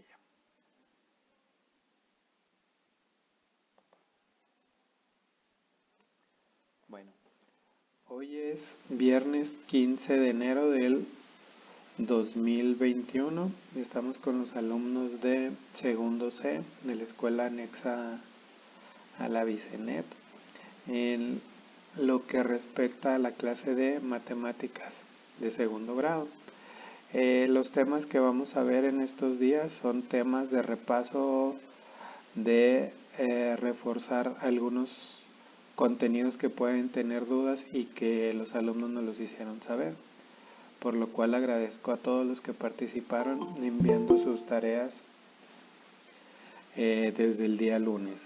ella. Bueno, hoy es viernes 15 de enero del 2021. Estamos con los alumnos de segundo C de la escuela anexa a la Bicenet en lo que respecta a la clase de matemáticas de segundo grado. Los temas que vamos a ver en estos días son temas de repaso, de reforzar algunos contenidos que pueden tener dudas y que los alumnos nos los hicieron saber, por lo cual agradezco a todos los que participaron enviando sus tareas desde el día lunes.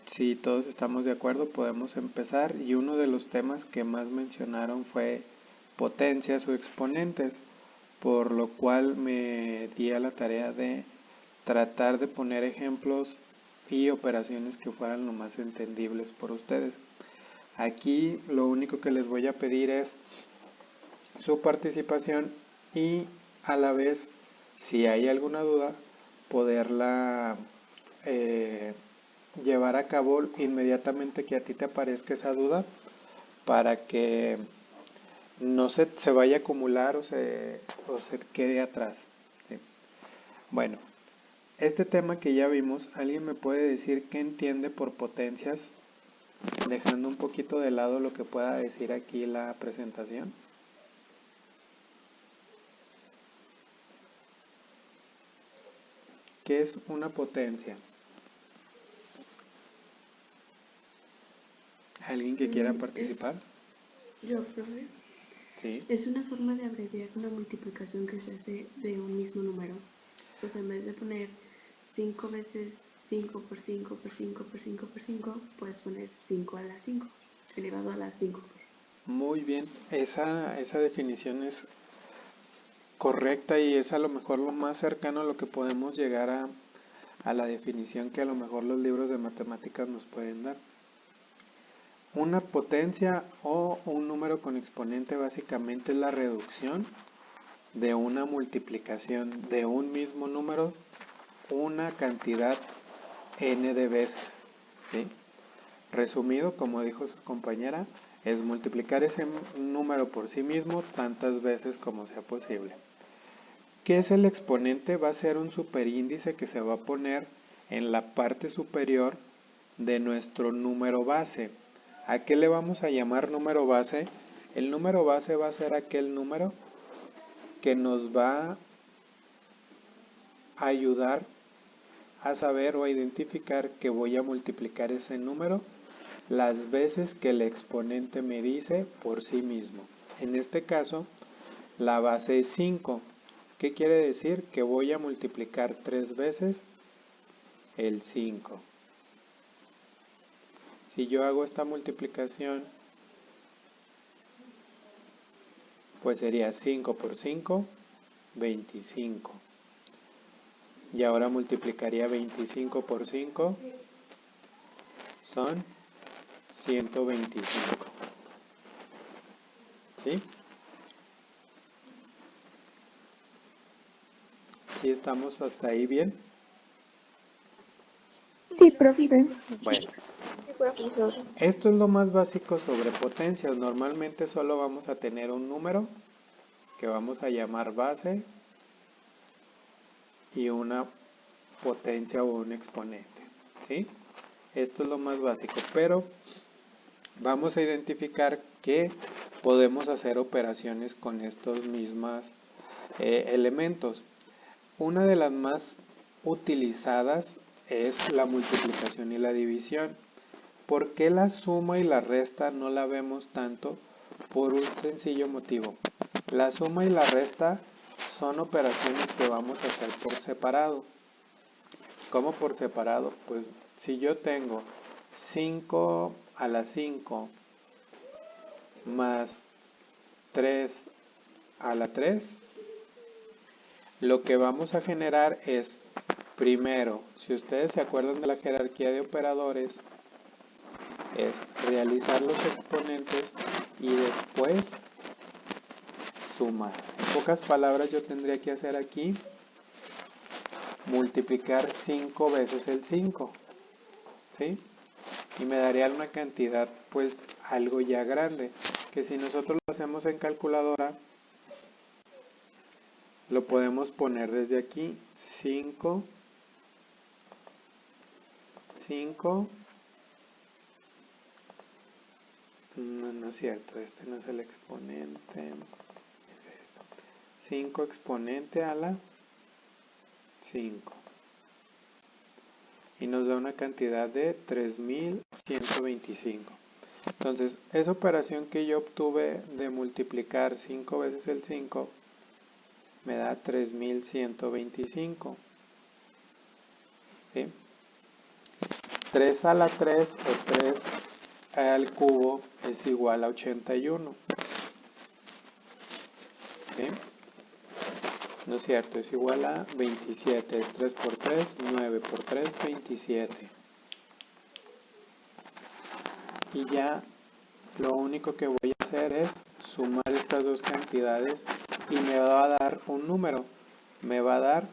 Si todos estamos de acuerdo, podemos empezar, y uno de los temas que más mencionaron fue potencias o exponentes, por lo cual me di a la tarea de tratar de poner ejemplos y operaciones que fueran lo más entendibles por ustedes. Aquí lo único que les voy a pedir es su participación y a la vez, si hay alguna duda, poderla llevar a cabo inmediatamente que a ti te aparezca esa duda, para que no se vaya a acumular o se quede atrás. ¿Sí? Bueno, este tema que ya vimos, ¿alguien me puede decir qué entiende por potencias? Dejando un poquito de lado lo que pueda decir aquí la presentación. ¿Qué es una potencia? ¿Alguien que quiera participar? Yo, profe. Sí. Es una forma de abreviar una multiplicación que se hace de un mismo número. O sea, en vez de poner 5 veces 5 por 5 por 5 por 5 por 5, puedes poner 5 a la 5, elevado a la 5. Muy bien, esa definición es correcta y es a lo mejor lo más cercano a lo que podemos llegar a la definición que a lo mejor los libros de matemáticas nos pueden dar. Una potencia o un número con exponente básicamente es la reducción de una multiplicación de un mismo número una cantidad n de veces. ¿Sí? Resumido, como dijo su compañera, es multiplicar ese número por sí mismo tantas veces como sea posible. ¿Qué es el exponente? Va a ser un superíndice que se va a poner en la parte superior de nuestro número base. ¿A qué le vamos a llamar número base? El número base va a ser aquel número que nos va a ayudar a saber o a identificar que voy a multiplicar ese número las veces que el exponente me dice por sí mismo. En este caso, la base es 5. ¿Qué quiere decir? Que voy a multiplicar 3 veces el 5. Si yo hago esta multiplicación, pues sería 5 por 5, 25. Y ahora multiplicaría 25 por 5, son 125. ¿Sí? ¿Sí estamos hasta ahí bien? Sí, profe. Bueno. Sí, profesor. Esto es lo más básico sobre potencias. Normalmente solo vamos a tener un número que vamos a llamar base y una potencia o un exponente. ¿Sí? Esto es lo más básico, pero vamos a identificar que podemos hacer operaciones con estos mismos elementos. Una de las más utilizadas es la multiplicación y la división. ¿Por qué la suma y la resta no la vemos tanto? Por un sencillo motivo. La suma y la resta son operaciones que vamos a hacer por separado. ¿Cómo por separado? Pues si yo tengo 5 a la 5 más 3 a la 3, lo que vamos a generar es, primero, si ustedes se acuerdan de la jerarquía de operadores, es realizar los exponentes y después sumar. En pocas palabras, yo tendría que hacer aquí multiplicar 5 veces el 5, ¿sí? Y me daría una cantidad pues algo ya grande, que si nosotros lo hacemos en calculadora, lo podemos poner desde aquí, 5, no es cierto, este no es el exponente, es esto, 5 exponente a la 5. Y nos da una cantidad de 3125. Entonces, esa operación que yo obtuve de multiplicar 5 veces el 5 me da 3125. ¿Sí? 3 a la 3 o 3 al cubo es igual a 81. ¿Sí? No es cierto, es igual a 27. 3 por 3, 9 por 3, 27. Y ya lo único que voy a hacer es sumar estas dos cantidades y me va a dar un número. Me va a dar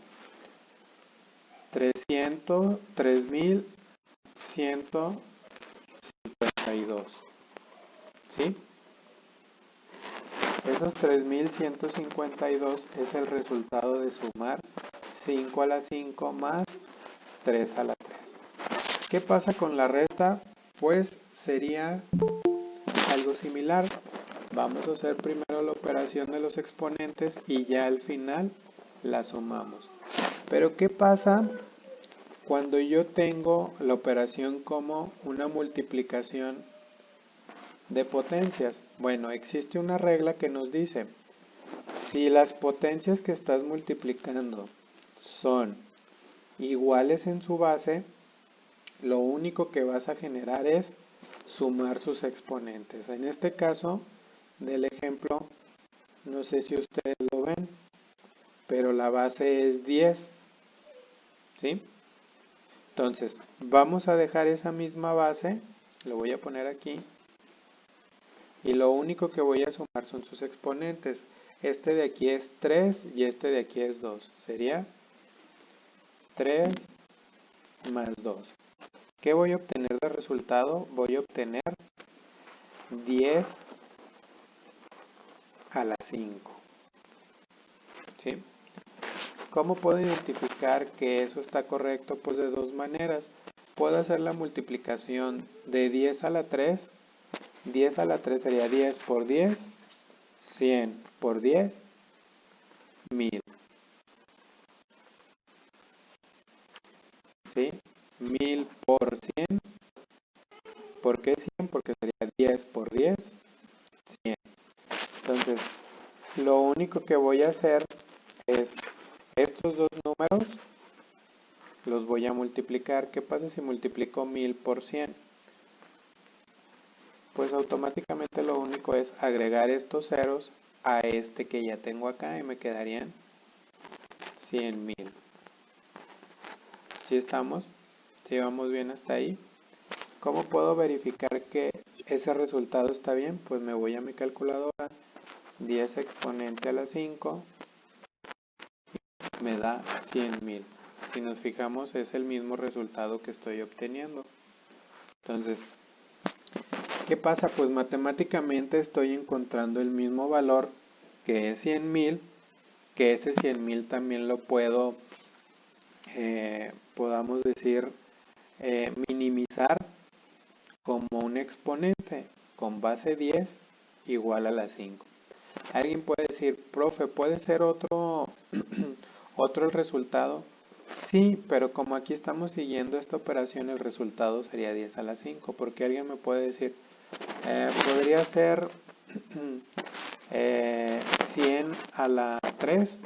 3152. ¿Sí? Esos 3152 es el resultado de sumar 5 a la 5 más 3 a la 3. ¿Qué pasa con la resta? Pues sería algo similar. Vamos a hacer primero la operación de los exponentes y ya al final la sumamos. Pero ¿qué pasa cuando yo tengo la operación como una multiplicación de potencias? Bueno, existe una regla que nos dice, si las potencias que estás multiplicando son iguales en su base, lo único que vas a generar es sumar sus exponentes. En este caso del ejemplo, no sé si ustedes lo ven, pero la base es 10. ¿Sí? Entonces, vamos a dejar esa misma base, lo voy a poner aquí, y lo único que voy a sumar son sus exponentes. Este de aquí es 3 y este de aquí es 2. Sería 3 más 2. ¿Qué voy a obtener de resultado? Voy a obtener 10 a la 5. ¿Sí? ¿Cómo puedo identificar que eso está correcto? Pues de dos maneras. Puedo hacer la multiplicación de 10 a la 3. 10 a la 3 sería 10 por 10, 100 por 10, 1000. ¿Sí? 1000 por 100. ¿Por qué 100? Porque sería 10 por 10, 100. Entonces, lo único que voy a hacer es estos dos números los voy a multiplicar. ¿Qué pasa si multiplico 1000 por 100? Pues automáticamente lo único es agregar estos ceros a este que ya tengo acá y me quedarían 100,000. ¿Sí estamos? ¿Sí vamos bien hasta ahí? ¿Cómo puedo verificar que ese resultado está bien? Pues me voy a mi calculadora, 10 exponente a la 5 me da 100,000. Si nos fijamos es el mismo resultado que estoy obteniendo. Entonces, ¿qué pasa? Pues matemáticamente estoy encontrando el mismo valor que es 100,000, que ese 100,000 también lo puedo, podamos decir, minimizar como un exponente con base 10 igual a la 5. Alguien puede decir, profe, ¿puede ser otro, otro el resultado? Sí, pero como aquí estamos siguiendo esta operación, el resultado sería 10 a la 5, porque alguien me puede decir, podría ser 100 a la 3.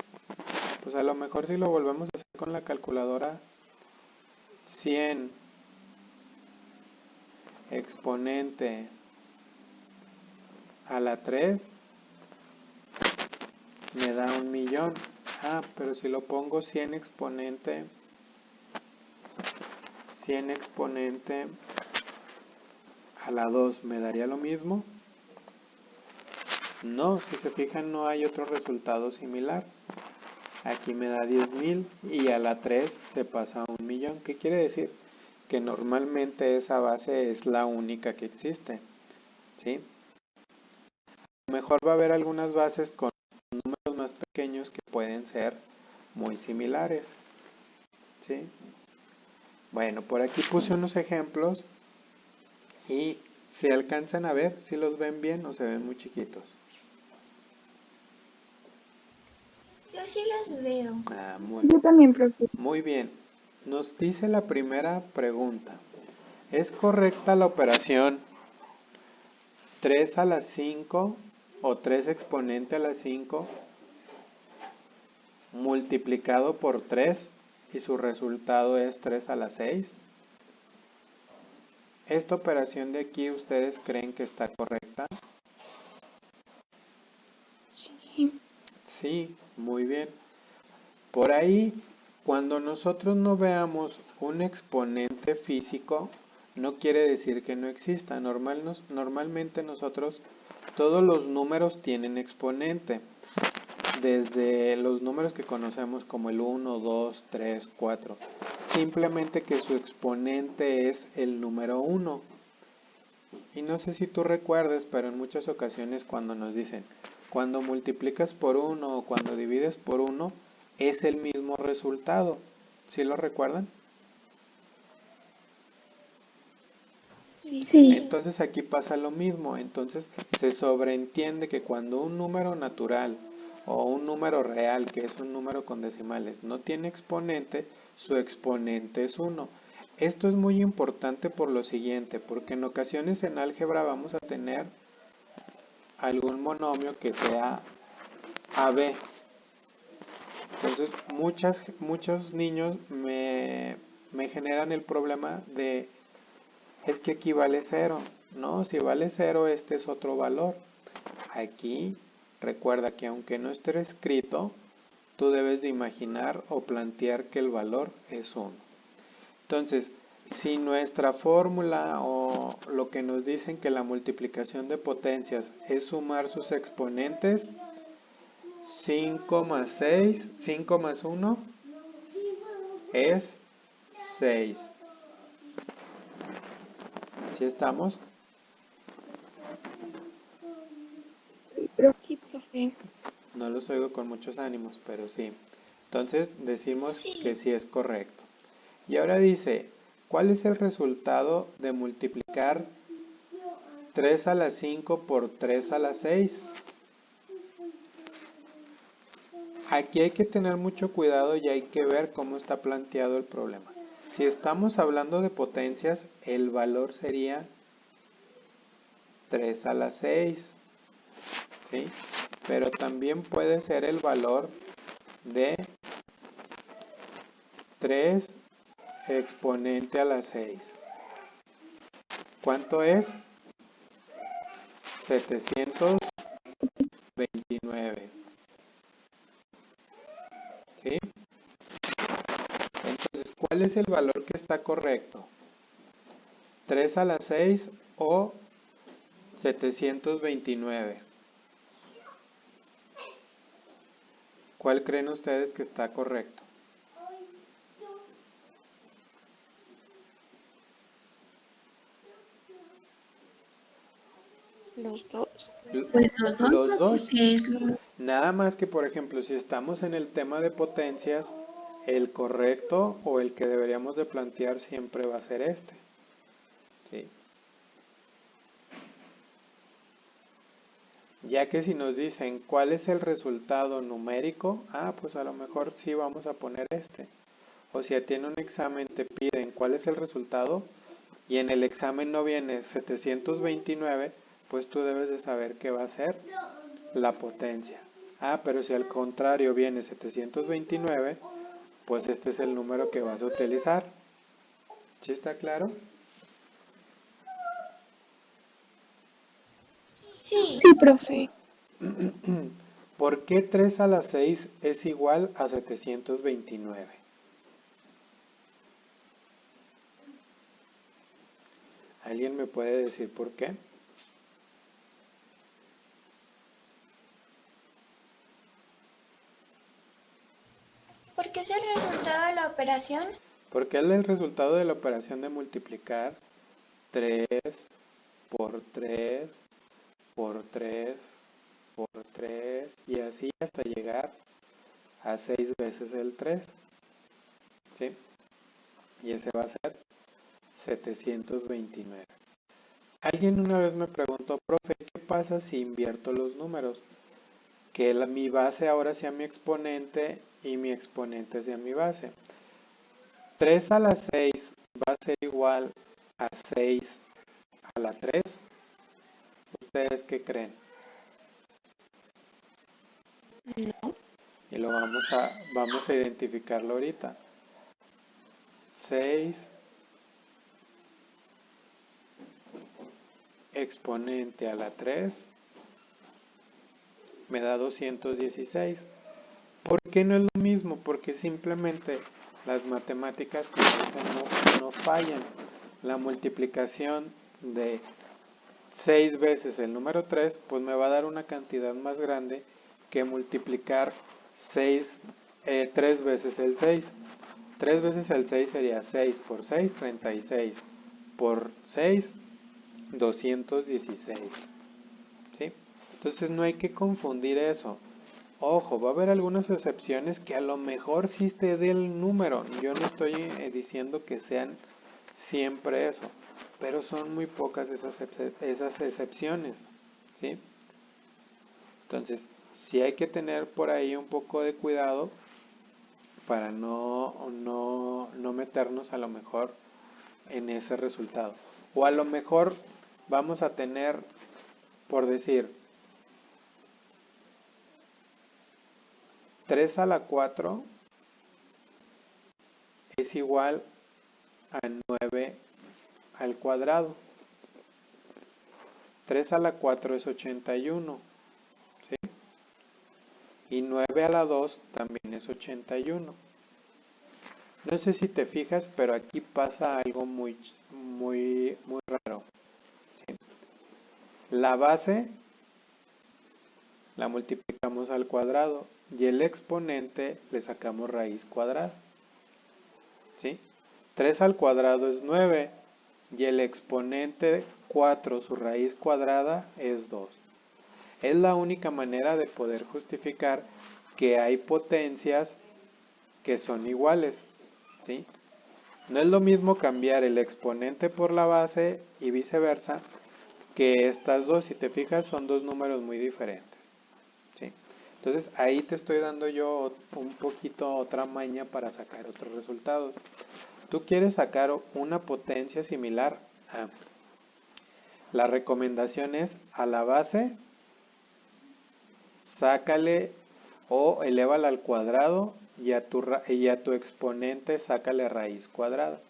Pues a lo mejor si lo volvemos a hacer con la calculadora, 100 exponente a la 3 me da 1,000,000. Ah, pero si lo pongo 100 exponente a la 2, ¿me daría lo mismo? No, si se fijan no hay otro resultado similar. aquí me da 10,000 y a la 3 se pasa a 1,000,000. ¿Qué quiere decir? Que normalmente esa base es la única que existe, ¿sí? A lo mejor va a haber algunas bases con números más pequeños que pueden ser muy similares, ¿sí? Bueno, por aquí puse unos ejemplos y se alcanzan a ver si los ven bien o se ven muy chiquitos. Yo sí las veo. Yo también, profe. Muy bien. Nos dice la primera pregunta. ¿Es correcta la operación 3 a la 5 o 3 exponente a la 5 multiplicado por 3 y su resultado es 3 a la 6? ¿Esta operación de aquí ustedes creen que está correcta? Sí. Sí, muy bien. Por ahí, cuando nosotros no veamos un exponente físico, no quiere decir que no exista. Normalmente nosotros, todos los números tienen exponente. Desde los números que conocemos como el 1, 2, 3, 4. Simplemente que su exponente es el número 1. Y no sé si tú recuerdes, pero en muchas ocasiones cuando nos dicen, cuando multiplicas por 1 o cuando divides por 1, es el mismo resultado. ¿Sí lo recuerdan? Sí. Entonces aquí pasa lo mismo. Entonces se sobreentiende que cuando un número natural o un número real, que es un número con decimales, no tiene exponente, su exponente es 1. Esto es muy importante por lo siguiente, porque en ocasiones en álgebra vamos a tener algún monomio que sea AB. Entonces muchos niños me generan el problema de, es que aquí vale 0. No, si vale 0, este es otro valor. Aquí, recuerda que aunque no esté escrito, tú debes de imaginar o plantear que el valor es 1. Entonces, si nuestra fórmula o lo que nos dicen que la multiplicación de potencias es sumar sus exponentes, 5 más 6, 5 más 1 es 6. ¿Sí estamos? Sí, profe. No los oigo con muchos ánimos, pero sí. Entonces decimos que sí es correcto. Y ahora dice, ¿cuál es el resultado de multiplicar 3 a la 5 por 3 a la 6? Aquí hay que tener mucho cuidado y hay que ver cómo está planteado el problema. Si estamos hablando de potencias, el valor sería 3 a la 6, ¿sí? Pero también puede ser el valor de 3 exponente a la 6. ¿Cuánto es? 729. ¿Sí? Entonces, ¿cuál es el valor que está correcto? ¿3 a la 6 o 729? ¿Cuál creen ustedes que está correcto? Los dos. Pues los dos, Los dos. porque es lo... Nada más que, por ejemplo, si estamos en el tema de potencias, el correcto o el que deberíamos de plantear siempre va a ser este. ¿Sí? Ya que si nos dicen cuál es el resultado numérico, pues a lo mejor sí vamos a poner este. O si a ti en un examen te piden cuál es el resultado y en el examen no viene 729, pues tú debes de saber qué va a ser la potencia. Pero si al contrario viene 729, pues este es el número que vas a utilizar. ¿Sí está claro? Sí. Sí, profe. ¿Por qué 3 a la 6 es igual a 729? ¿Alguien me puede decir por qué? ¿Por qué es el resultado de la operación? Porque es el resultado de la operación de multiplicar 3 por 3 por 3 por 3 y así hasta llegar a 6 veces el 3, ¿sí? Y ese va a ser 729. Alguien una vez me preguntó, profe, ¿qué pasa si invierto los números? Que mi base ahora sea mi exponente y mi exponente sea mi base. 3 a la 6 va a ser igual a 6 a la 3. ¿Ustedes qué creen? No. Y lo vamos a identificarlo ahorita. 6 exponente a la 3 me da 216. ¿Por qué no es lo mismo? Porque simplemente las matemáticas como dicen, no fallan. La multiplicación de 6 veces el número 3, pues me va a dar una cantidad más grande que multiplicar 3 veces el 6. 3 veces el 6 sería 6 por 6, 36. Por 6, 216. ¿Sí? Entonces no hay que confundir eso. Ojo, va a haber algunas excepciones que a lo mejor sí te dé el número. Yo no estoy diciendo que sean siempre eso, pero son muy pocas esas excepciones, ¿sí? Entonces, sí hay que tener por ahí un poco de cuidado para no meternos a lo mejor en ese resultado. O a lo mejor vamos a tener, por decir, 3 a la 4 es igual a 9 al cuadrado. 3 a la 4 es 81, ¿sí? Y 9 a la 2 también es 81. No sé si te fijas, pero aquí pasa algo muy raro, ¿sí? La base la multiplicamos al cuadrado y el exponente le sacamos raíz cuadrada, ¿sí? 3 al cuadrado es 9 y el exponente 4, su raíz cuadrada, es 2. Es la única manera de poder justificar que hay potencias que son iguales, ¿sí? No es lo mismo cambiar el exponente por la base y viceversa, que estas dos, si te fijas, son dos números muy diferentes, ¿sí? Entonces ahí te estoy dando yo un poquito otra maña para sacar otros resultados. Tú quieres sacar una potencia similar. La recomendación es a la base, sácale o elévala al cuadrado y a tu exponente sácale raíz cuadrada.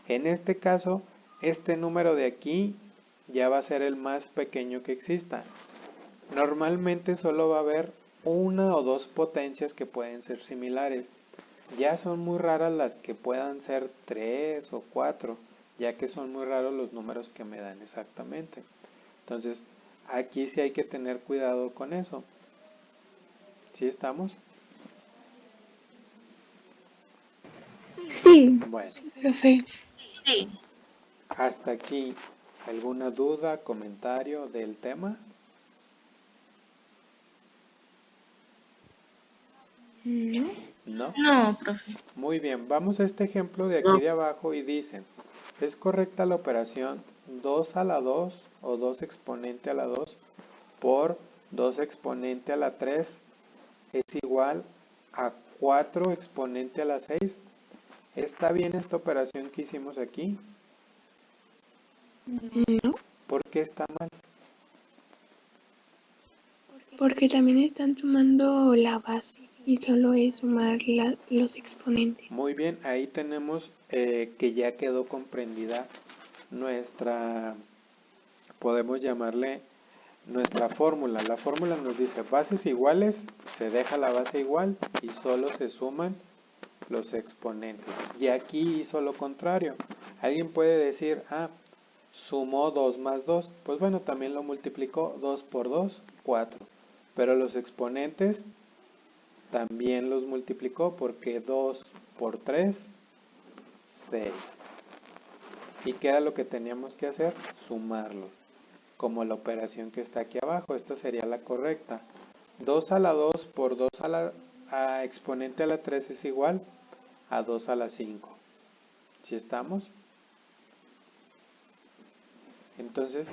En este caso, este número de aquí ya va a ser el más pequeño que exista. Normalmente solo va a haber una o dos potencias que pueden ser similares. Ya son muy raras las que puedan ser 3 o 4, ya que son muy raros los números que me dan exactamente. Entonces, aquí sí hay que tener cuidado con eso. ¿Sí estamos? Sí. Bueno, Sí, profe. Sí. hasta aquí. ¿Alguna duda, comentario del tema? No. ¿No? No, profe. Muy bien, vamos a este ejemplo de aquí No. de abajo y dicen, ¿es correcta la operación 2 a la 2 o 2 exponente a la 2 por 2 exponente a la 3 es igual a 4 exponente a la 6? ¿Está bien esta operación que hicimos aquí? No. ¿Por qué está mal? Porque también están sumando la base y solo es sumar los exponentes. Muy bien, ahí tenemos que ya quedó comprendida nuestra, podemos llamarle nuestra fórmula. La fórmula nos dice bases iguales, se deja la base igual y solo se suman los exponentes. Y aquí hizo lo contrario. Alguien puede decir, sumó 2 más 2. Pues bueno, también lo multiplicó 2 por 2, 4. Pero los exponentes también los multiplicó porque 2 por 3, 6. ¿Y qué era lo que teníamos que hacer? Sumarlos, como la operación que está aquí abajo. Esta sería la correcta. 2 a la 2 por 2 a exponente a la 3 es igual a 2 a la 5. ¿Sí estamos? Entonces,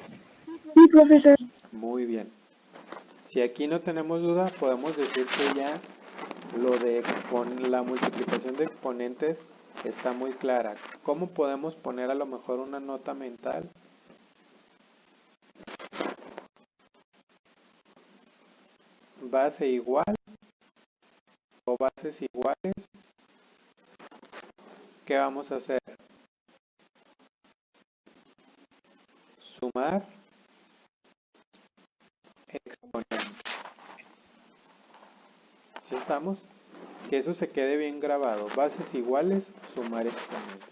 Sí, profesor. muy bien. Si aquí no tenemos duda, podemos decir que ya lo de la multiplicación de exponentes está muy clara. ¿Cómo podemos poner a lo mejor una nota mental? Base igual o bases iguales. ¿Qué vamos a hacer? Sumar exponentes. ¿Sí estamos? Que eso se quede bien grabado. Bases iguales, sumar exponentes.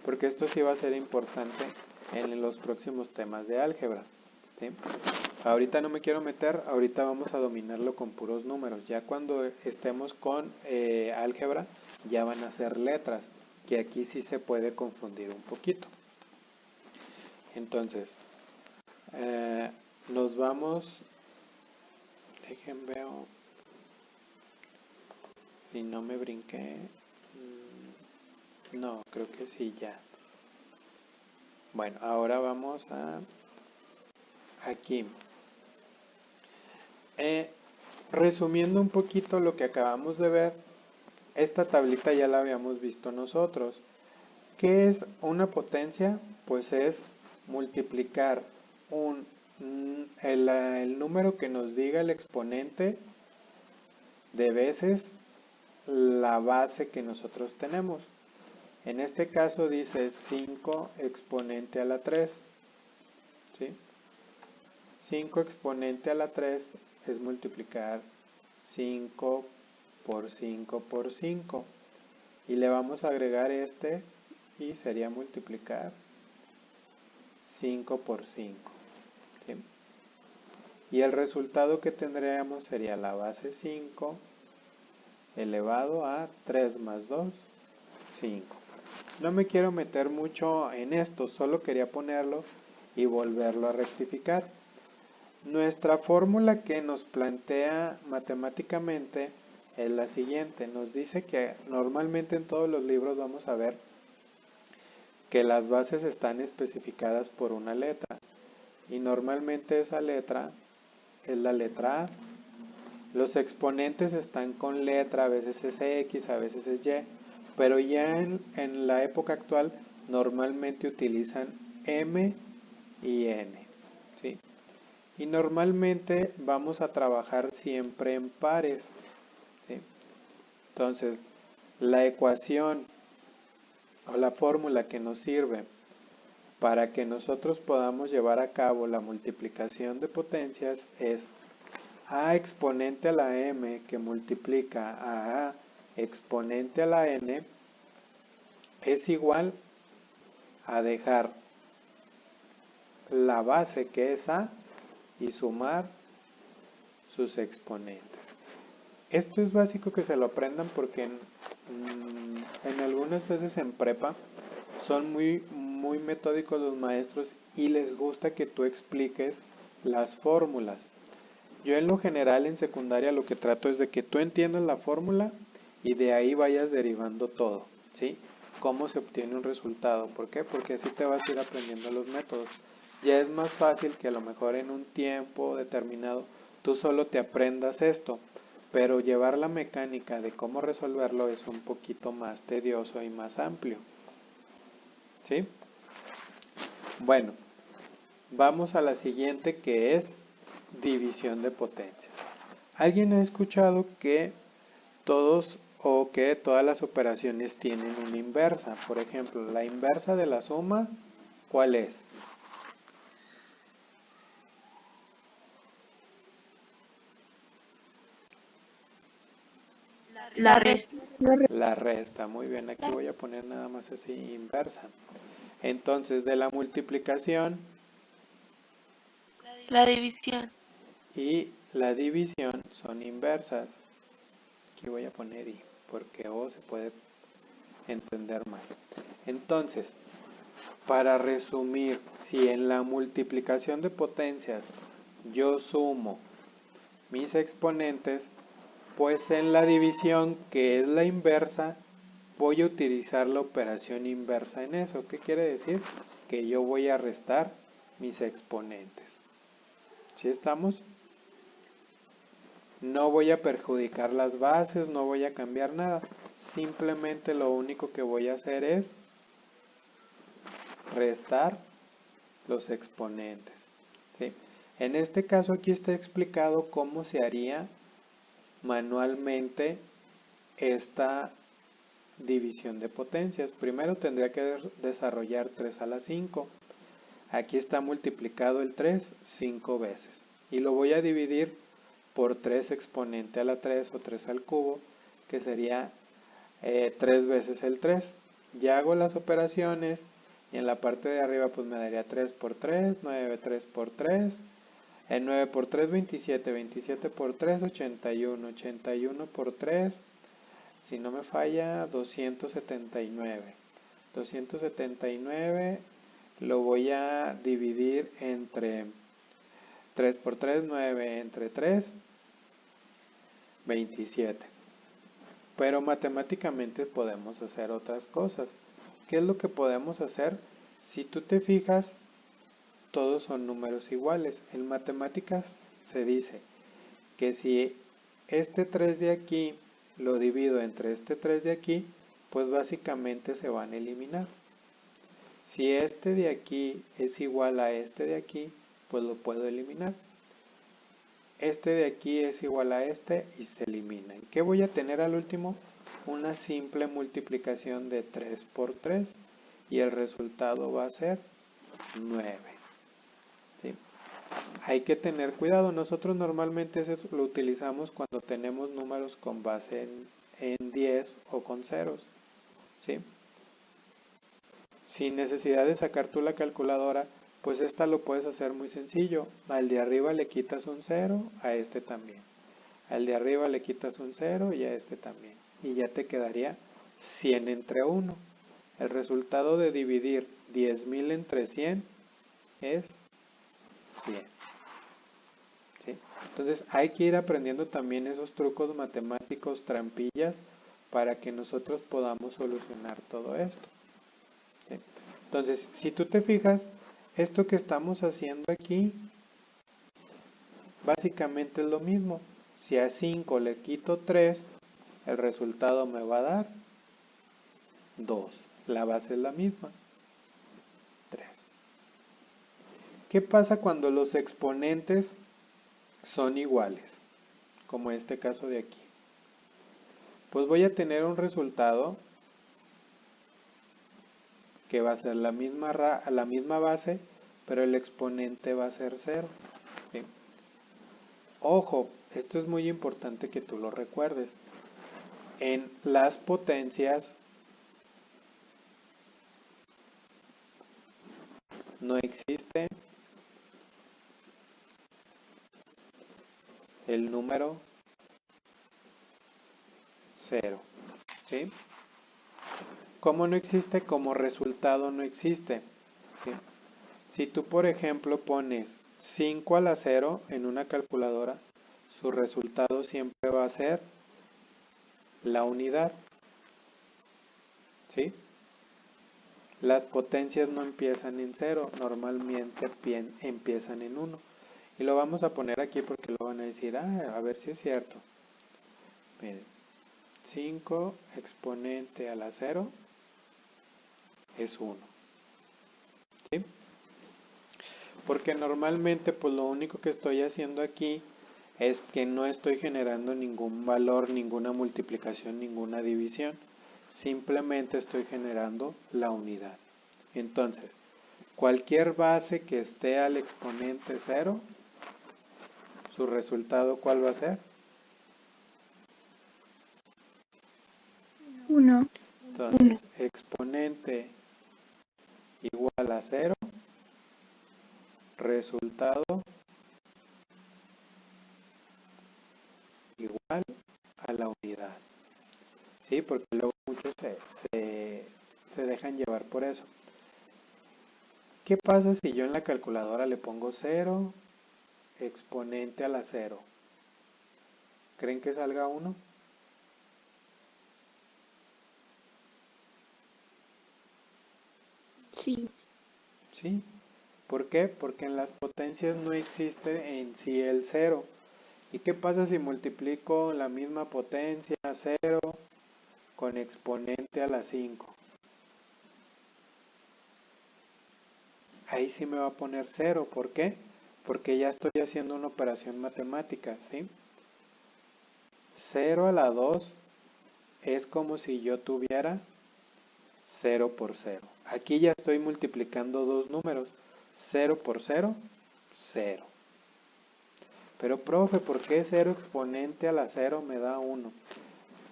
Porque esto sí va a ser importante en los próximos temas de álgebra. ¿Sí? Ahorita no me quiero meter, ahorita vamos a dominarlo con puros números. Ya cuando estemos con álgebra, ya van a ser letras, que aquí sí se puede confundir un poquito. Entonces, nos vamos, dejen veo, si no me brinqué, no, creo que sí ya. Bueno, ahora vamos a aquí. Resumiendo un poquito lo que acabamos de ver, esta tablita ya la habíamos visto nosotros. ¿Qué es una potencia? Pues es multiplicar el número que nos diga el exponente de veces la base que nosotros tenemos. En este caso dice 5 exponente a la 3. ¿Sí? 5 exponente a la 3 es multiplicar 5 por 5 por 5. Y le vamos a agregar este y sería multiplicar 5 por 5. ¿Sí? Y el resultado que tendríamos sería la base 5 elevado a 3 más 2, 5. No me quiero meter mucho en esto, solo quería ponerlo y volverlo a rectificar. Nuestra fórmula que nos plantea matemáticamente es la siguiente. Nos dice que normalmente en todos los libros vamos a ver que las bases están especificadas por una letra. Y normalmente esa letra es la letra A. Los exponentes están con letra, a veces es X, a veces es Y. Pero ya en la época actual normalmente utilizan M y N. ¿Sí? Y normalmente vamos a trabajar siempre en pares. ¿Sí? Entonces, la ecuación o la fórmula que nos sirve para que nosotros podamos llevar a cabo la multiplicación de potencias es A exponente a la M que multiplica a exponente a la N es igual a dejar la base que es A y sumar sus exponentes. Esto es básico que se lo aprendan porque en algunas veces en prepa son muy metódicos los maestros y les gusta que tú expliques las fórmulas. Yo en lo general en secundaria lo que trato es de que tú entiendas la fórmula y de ahí vayas derivando todo, ¿sí? Cómo se obtiene un resultado. ¿Por qué? Porque así te vas a ir aprendiendo los métodos. Ya es más fácil que a lo mejor en un tiempo determinado tú solo te aprendas esto, pero llevar la mecánica de cómo resolverlo es un poquito más tedioso y más amplio. ¿Sí? Bueno, vamos a la siguiente que es división de potencias. ¿Alguien ha escuchado que todas las operaciones tienen una inversa? Por ejemplo, la inversa de la suma, ¿cuál es? La resta. La resta. Muy bien, aquí voy a poner nada más así, inversa. Entonces, de la multiplicación La división. y la división son inversas. Aquí voy a poner y, porque O se puede entender más. Entonces, para resumir, si en la multiplicación de potencias yo sumo mis exponentes, pues en la división, que es la inversa, voy a utilizar la operación inversa en eso. ¿Qué quiere decir? Que yo voy a restar mis exponentes. ¿Sí estamos? No voy a perjudicar las bases, no voy a cambiar nada. Simplemente lo único que voy a hacer es restar los exponentes. ¿Sí? En este caso aquí está explicado cómo se haría manualmente esta división de potencias. Primero tendría que desarrollar 3 a la 5. Aquí está multiplicado el 3 5 veces. Y lo voy a dividir por 3 exponente a la 3 o 3 al cubo, que sería 3 veces el 3. Ya hago las operaciones y en la parte de arriba pues me daría 3 por 3, 9, 3 por 3. El 9 por 3, 27, 27 por 3, 81, 81 por 3, si no me falla, 279. 279 lo voy a dividir entre 3 por 3, 9 entre 3, 27. Pero matemáticamente podemos hacer otras cosas. ¿Qué es lo que podemos hacer? Si tú te fijas, todos son números iguales. En matemáticas se dice que si este 3 de aquí lo divido entre este 3 de aquí, pues básicamente se van a eliminar. Si este de aquí es igual a este de aquí, pues lo puedo eliminar. Este de aquí es igual a este y se eliminan. ¿Qué voy a tener al último? Una simple multiplicación de 3 por 3 y el resultado va a ser 9. ¿Sí? Hay que tener cuidado. Nosotros normalmente eso lo utilizamos cuando tenemos números con base en 10 o con ceros. ¿Sí? Sin necesidad de sacar tú la calculadora, pues esta lo puedes hacer muy sencillo. Al de arriba le quitas un 0, a este también. Al de arriba le quitas un 0 y a este también. Y ya te quedaría 100 entre 1. El resultado de dividir 10.000 entre 100 es 100. ¿Sí? Entonces hay que ir aprendiendo también esos trucos matemáticos, trampillas, para que nosotros podamos solucionar todo esto. ¿Sí? Entonces, si tú te fijas, esto que estamos haciendo aquí, básicamente es lo mismo. Si a 5 le quito 3, el resultado me va a dar 2. La base es la misma, 3. ¿Qué pasa cuando los exponentes son iguales? Como este caso de aquí. Pues voy a tener un resultado que va a ser la misma base, pero el exponente va a ser 0. ¿Sí? Ojo, esto es muy importante que tú lo recuerdes. En las potencias no existe el número 0. ¿Sí? ¿Cómo no existe? Como resultado no existe. ¿Sí? Si tú, por ejemplo, pones 5 a la 0 en una calculadora, su resultado siempre va a ser la unidad. ¿Sí? Las potencias no empiezan en 0, normalmente empiezan en 1. Y lo vamos a poner aquí porque lo van a decir, a ver si es cierto. Miren, 5 exponente a la 0 es 1. ¿Sí? Porque normalmente pues lo único que estoy haciendo aquí es que no estoy generando ningún valor, ninguna multiplicación, ninguna división. Simplemente estoy generando la unidad. Entonces, cualquier base que esté al exponente 0, su resultado ¿cuál va a ser? 1. Entonces, exponente igual a 0, resultado igual a la unidad. ¿Sí? Porque luego muchos se dejan llevar por eso. ¿Qué pasa si yo en la calculadora le pongo 0 exponente a la 0? ¿Creen que salga 1? Sí. ¿Sí? ¿Por qué? Porque en las potencias no existe en sí el 0. ¿Y qué pasa si multiplico la misma potencia 0 con exponente a la 5? Ahí sí me va a poner 0. ¿Por qué? Porque ya estoy haciendo una operación matemática, ¿sí? 0 a la 2 es como si yo tuviera 0 por 0. Aquí ya estoy multiplicando dos números. 0 por 0, 0. Pero, profe, ¿por qué 0 exponente a la 0 me da 1?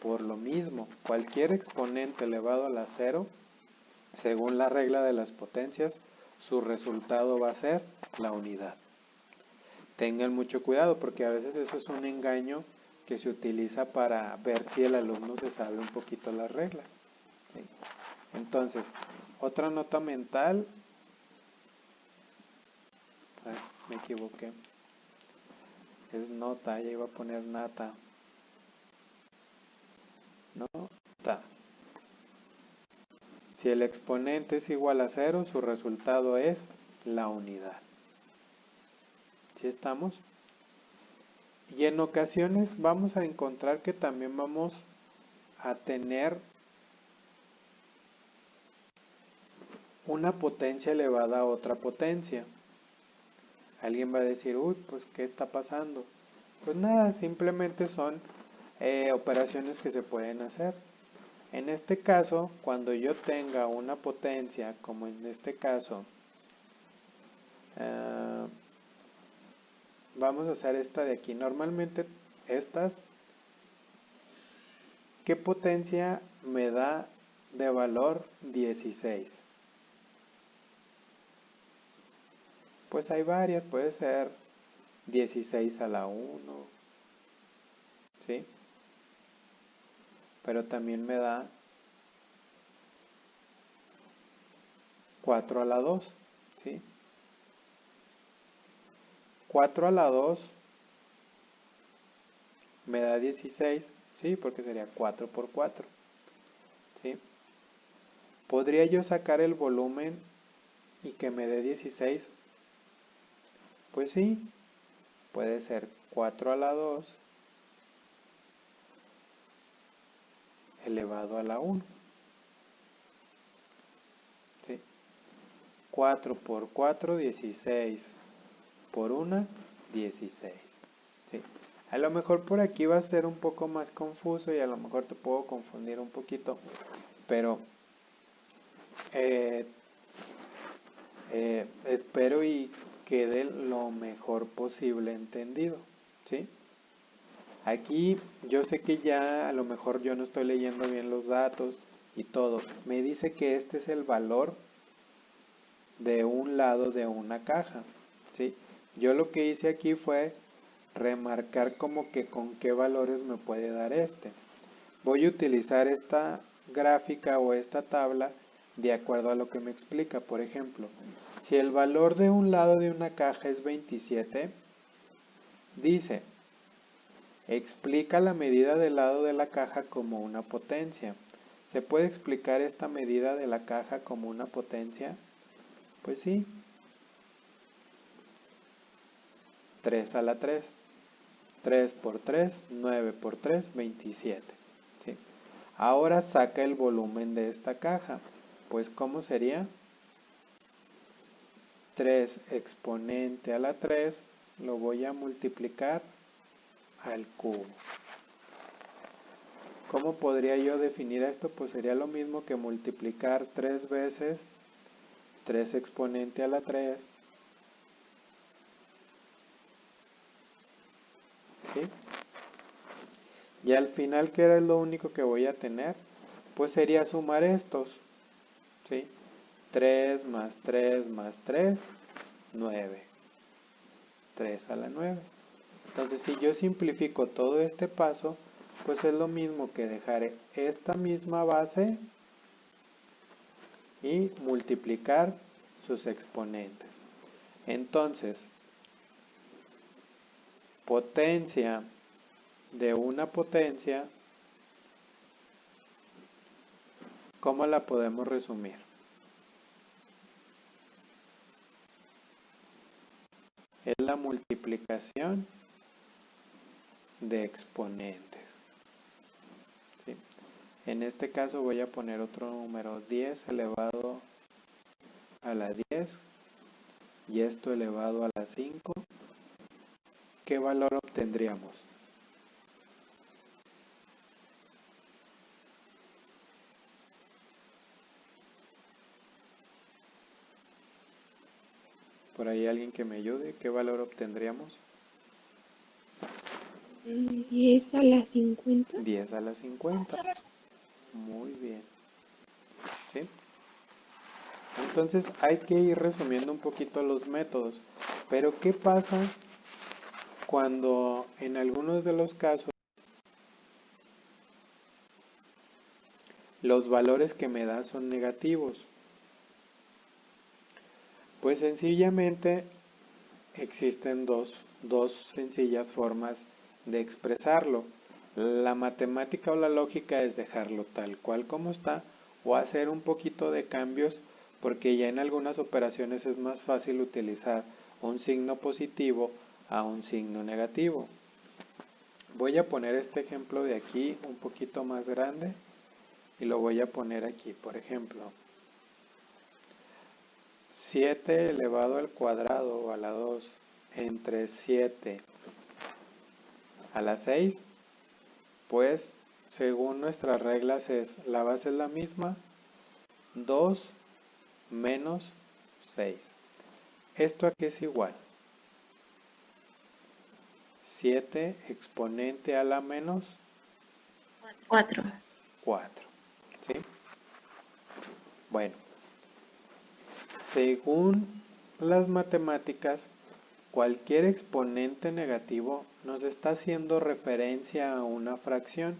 Por lo mismo, cualquier exponente elevado a la 0, según la regla de las potencias, su resultado va a ser la unidad. Tengan mucho cuidado porque a veces eso es un engaño que se utiliza para ver si el alumno se sabe un poquito las reglas. ¿Sí? Entonces, otra nota mental. Me equivoqué. Es nota, ya iba a poner nata. Nota. Si el exponente es igual a 0, su resultado es la unidad. ¿Sí estamos? Y en ocasiones vamos a encontrar que también vamos a tener una potencia elevada a otra potencia. Alguien va a decir, uy, pues ¿qué está pasando? Pues nada, simplemente son operaciones que se pueden hacer. En este caso, cuando yo tenga una potencia, como en este caso, vamos a hacer esta de aquí. Normalmente estas, ¿qué potencia me da de valor 16? Pues hay varias, puede ser 16 a la 1, ¿sí? Pero también me da 4 a la 2, ¿sí? 4 a la 2 me da 16, ¿sí? Porque sería 4 por 4, ¿sí? ¿Podría yo sacar el volumen y que me dé 16? Pues sí, puede ser 4 a la 2 elevado a la 1, ¿sí? 4 por 4, 16, por 1, 16, ¿sí? A lo mejor por aquí va a ser un poco más confuso y a lo mejor te puedo confundir un poquito, pero espero y quede lo mejor posible entendido, ¿sí? Aquí yo sé que ya a lo mejor yo no estoy leyendo bien los datos y todo. Me dice que este es el valor de un lado de una caja, ¿sí? Yo lo que hice aquí fue remarcar como que con qué valores me puede dar este. Voy a utilizar esta gráfica o esta tabla de acuerdo a lo que me explica. Por ejemplo, si el valor de un lado de una caja es 27, dice, explica la medida del lado de la caja como una potencia. ¿Se puede explicar esta medida de la caja como una potencia? Pues sí. 3 a la 3. 3 por 3, 9 por 3, 27. ¿Sí? Ahora saca el volumen de esta caja. Pues ¿cómo sería? 3 exponente a la 3 lo voy a multiplicar al cubo. ¿Cómo podría yo definir esto? Pues sería lo mismo que multiplicar 3 veces 3 exponente a la 3. ¿Sí? Y al final, ¿qué era lo único que voy a tener? Pues sería sumar estos. ¿Sí? 3 más 3 más 3, 9. 3 a la 9. Entonces, si yo simplifico todo este paso, pues es lo mismo que dejar esta misma base y multiplicar sus exponentes. Entonces, potencia de una potencia, ¿cómo la podemos resumir? Es la multiplicación de exponentes. ¿Sí? En este caso voy a poner otro número, 10 elevado a la 10 y esto elevado a la 5. ¿Qué valor obtendríamos? Por ahí alguien que me ayude, ¿qué valor obtendríamos? 10 a la 50. 10 a la 50. Muy bien. ¿Sí? Entonces hay que ir resumiendo un poquito los métodos. Pero ¿qué pasa cuando en algunos de los casos los valores que me da son negativos? Pues sencillamente existen dos sencillas formas de expresarlo. La matemática o la lógica es dejarlo tal cual como está o hacer un poquito de cambios porque ya en algunas operaciones es más fácil utilizar un signo positivo a un signo negativo. Voy a poner este ejemplo de aquí un poquito más grande y lo voy a poner aquí, por ejemplo. 7 elevado al cuadrado o a la 2 entre 7 a la 6, pues según nuestras reglas la base es la misma, 2 menos 6. ¿Esto a qué es igual? 7 exponente a la menos 4. 4. ¿Sí? Bueno, según las matemáticas, cualquier exponente negativo nos está haciendo referencia a una fracción,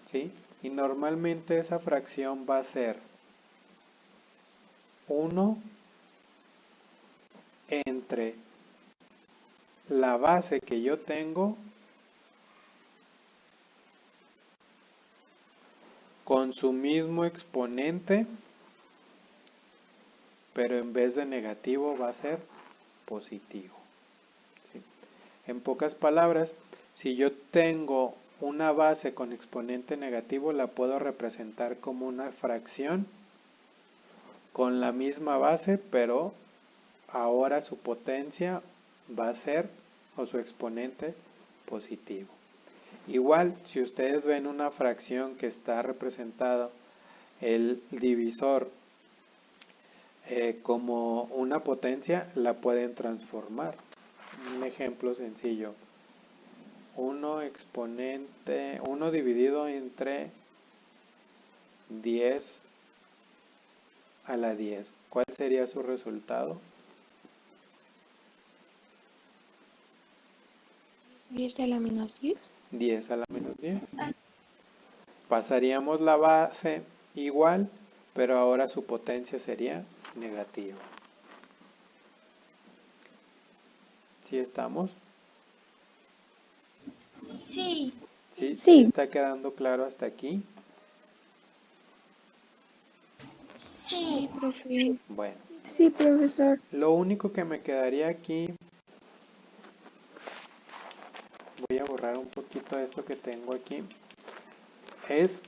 ¿sí? Y normalmente esa fracción va a ser 1 entre la base que yo tengo con su mismo exponente, pero en vez de negativo va a ser positivo. ¿Sí? En pocas palabras, si yo tengo una base con exponente negativo, la puedo representar como una fracción con la misma base, pero ahora su potencia va a ser, o su exponente, positivo. Igual, si ustedes ven una fracción que está representada el divisor como una potencia, la pueden transformar. Un ejemplo sencillo. 1 dividido entre 10 a la 10. ¿Cuál sería su resultado? 10 a la menos 10. 10 a la menos 10. Pasaríamos la base igual, pero ahora su potencia sería negativa. ¿Sí estamos? Sí. ¿Sí? ¿Sí Sí. está quedando claro hasta aquí? Sí. Profe. Bueno, Sí, profesor. lo único que me quedaría aquí, voy a borrar un poquito esto que tengo aquí, es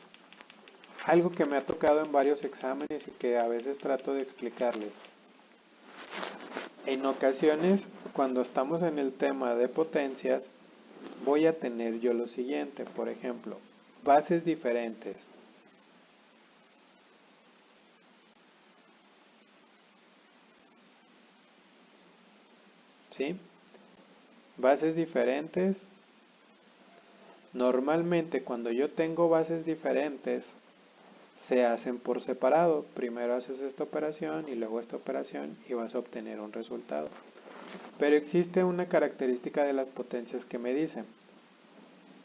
algo que me ha tocado en varios exámenes y que a veces trato de explicarles. En ocasiones, cuando estamos en el tema de potencias, voy a tener yo lo siguiente, por ejemplo, bases diferentes. ¿Sí? Bases diferentes. Normalmente cuando yo tengo bases diferentes, se hacen por separado. Primero haces esta operación y luego esta operación y vas a obtener un resultado. Pero existe una característica de las potencias que me dicen: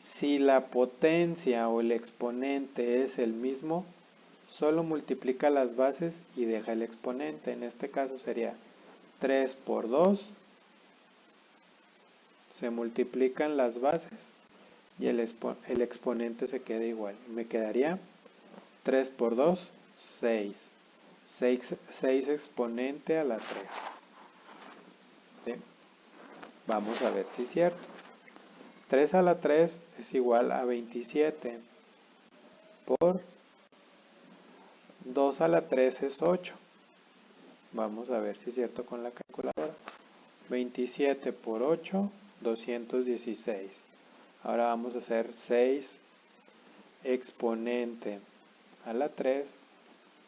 Si la potencia o el exponente es el mismo, solo multiplica las bases y deja el exponente. En este caso sería 3 por 2, se multiplican las bases y el exponente se queda igual. Me quedaría 3 por 2, 6. 6 exponente a la 3. ¿Sí? Vamos a ver si es cierto. 3 a la 3 es igual a 27 por 2 a la 3 es 8. Vamos a ver si es cierto con la calculadora. 27 por 8, 216. Ahora vamos a hacer 6 exponente a la 3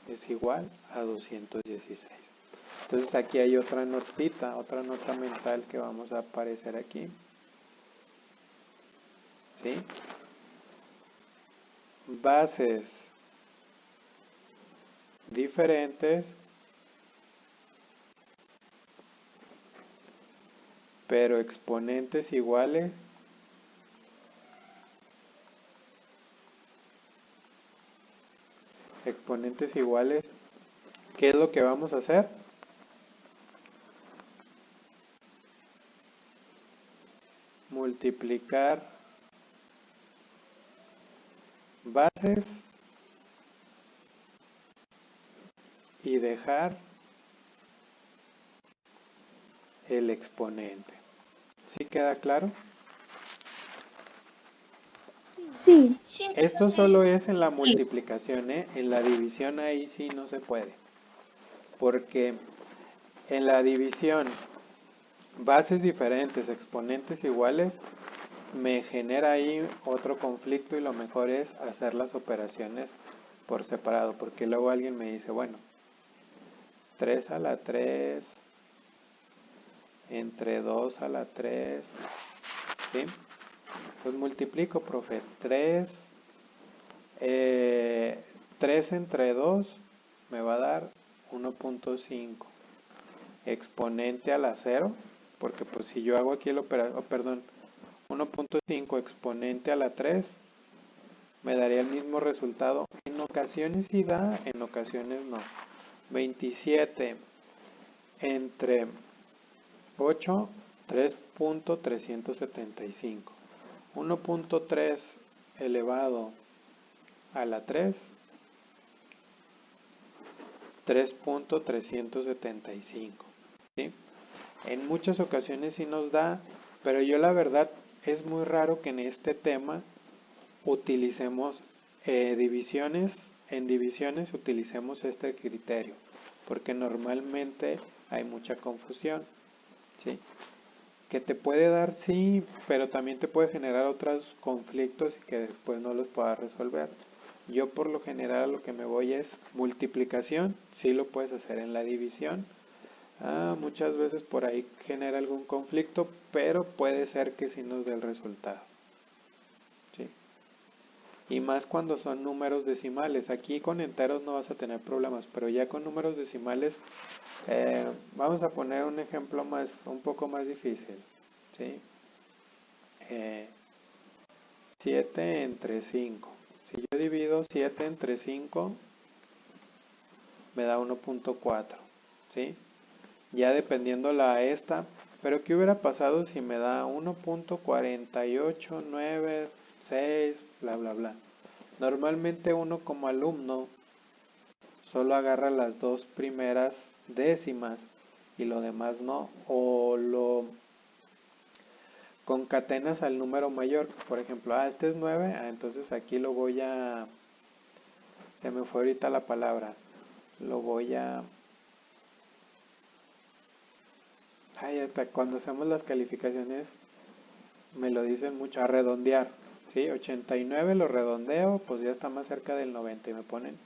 es igual a 216. Entonces aquí hay otra notita, otra nota mental que vamos a aparecer aquí. ¿Sí? Bases diferentes, pero exponentes iguales. Exponentes iguales. ¿Qué es lo que vamos a hacer? Multiplicar bases y dejar el exponente. ¿Sí queda claro? Sí, Sí, Esto profe. solo es en la multiplicación, ¿eh? En la división ahí sí no se puede. Porque en la división, bases diferentes, exponentes iguales, me genera ahí otro conflicto y lo mejor es hacer las operaciones por separado. Porque luego alguien me dice, bueno, 3 a la 3 entre 2 a la 3, ¿sí? Pues multiplico, profe. 3 entre 2 me va a dar 1.5. Exponente a la 0, porque pues si yo hago aquí el operador, 1.5 exponente a la 3, me daría el mismo resultado. En ocasiones sí da, en ocasiones no. 27 entre 8, 3.375. 1.3 elevado a la 3, 3.375. ¿Sí? En muchas ocasiones sí nos da, pero yo la verdad es muy raro que en este tema utilicemos divisiones. En divisiones utilicemos este criterio, porque normalmente hay mucha confusión. ¿Sí? Que te puede dar, sí, pero también te puede generar otros conflictos y que después no los puedas resolver. Yo por lo general lo que me voy es multiplicación, sí lo puedes hacer en la división. Muchas veces por ahí genera algún conflicto, pero puede ser que sí nos dé el resultado. ¿Sí? Y más cuando son números decimales. Aquí con enteros no vas a tener problemas, pero ya con números decimales vamos a poner un ejemplo un poco más difícil. ¿Sí? 7 entre 5. Si yo divido 7 entre 5, me da 1.4. ¿Sí? Ya dependiendo la esta. Pero ¿qué hubiera pasado si me da 1.48996, bla, bla, bla? Normalmente uno como alumno solo agarra las dos primeras décimas y lo demás no. O lo concatenas al número mayor. Por ejemplo, este es 9, entonces aquí lo voy a... Se me fue ahorita la palabra. Lo voy a... hasta cuando hacemos las calificaciones me lo dicen mucho, a redondear. ¿Sí? 89 lo redondeo, pues ya está más cerca del 90 y me ponen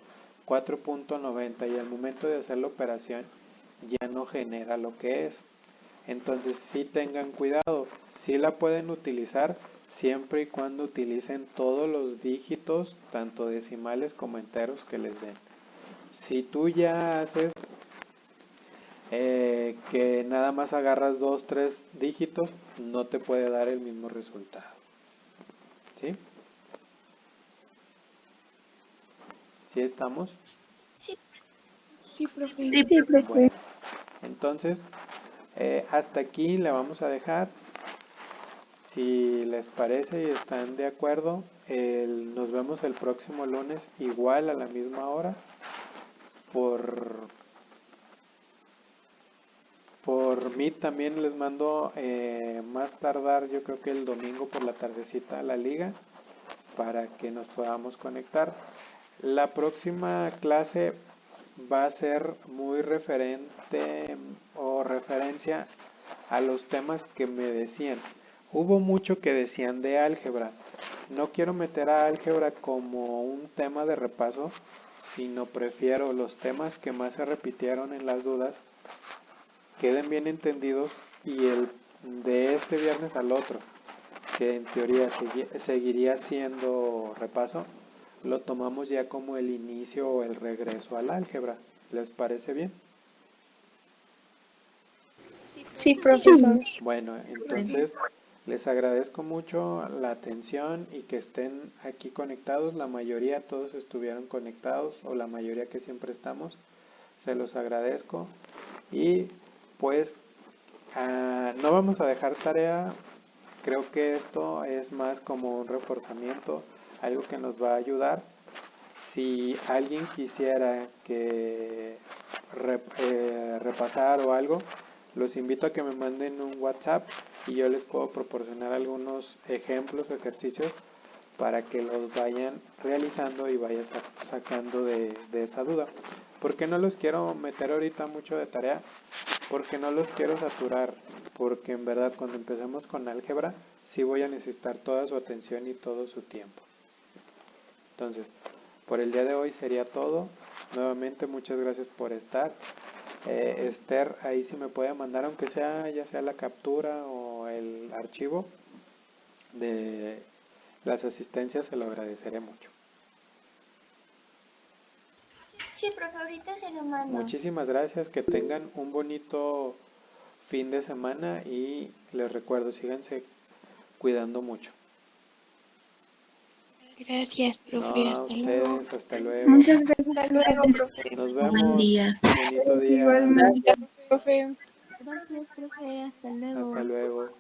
4.90 y al momento de hacer la operación ya no genera lo que es. Entonces sí tengan cuidado, sí la pueden utilizar siempre y cuando utilicen todos los dígitos, tanto decimales como enteros que les den. Si tú ya haces que nada más agarras 2, 3 dígitos, no te puede dar el mismo resultado. ¿Sí? ¿Sí estamos? Sí. Sí, profe. Sí, profe. Bueno, entonces hasta aquí le vamos a dejar. Si les parece y están de acuerdo, nos vemos el próximo lunes igual a la misma hora por Meet. También les mando más tardar, yo creo que el domingo por la tardecita a la liga para que nos podamos conectar. La próxima clase va a ser muy referente o referencia a los temas que me decían. Hubo mucho que decían de álgebra. No quiero meter a álgebra como un tema de repaso, sino prefiero los temas que más se repitieron en las dudas queden bien entendidos, y el de este viernes al otro, que en teoría seguiría siendo repaso, lo tomamos ya como el inicio o el regreso al álgebra. ¿Les parece bien? Sí, profesor. Bueno, entonces les agradezco mucho la atención y que estén aquí conectados. La mayoría, todos estuvieron conectados, o la mayoría que siempre estamos. Se los agradezco. Y pues no vamos a dejar tarea. Creo que esto es más como un reforzamiento, algo que nos va a ayudar. Si alguien quisiera que repasar o algo, los invito a que me manden un WhatsApp y yo les puedo proporcionar algunos ejemplos o ejercicios para que los vayan realizando y vayan sacando de esa duda. ¿Por qué no los quiero meter ahorita mucho de tarea? Porque no los quiero saturar, porque en verdad cuando empecemos con álgebra sí voy a necesitar toda su atención y todo su tiempo. Entonces, por el día de hoy sería todo. Nuevamente muchas gracias por estar. Esther, ahí sí me puede mandar, aunque sea ya sea la captura o el archivo de las asistencias, se lo agradeceré mucho. Sí, profe, ahorita se lo mando. Muchísimas gracias, que tengan un bonito fin de semana y les recuerdo, síganse cuidando mucho. Gracias, profe. No, a Hasta luego. ustedes, hasta luego. Muchas gracias. Hasta luego, profe. Nos Buen vemos. día. Bonito día. Igualmente, profe. Gracias, profe. Hasta luego. Hasta luego.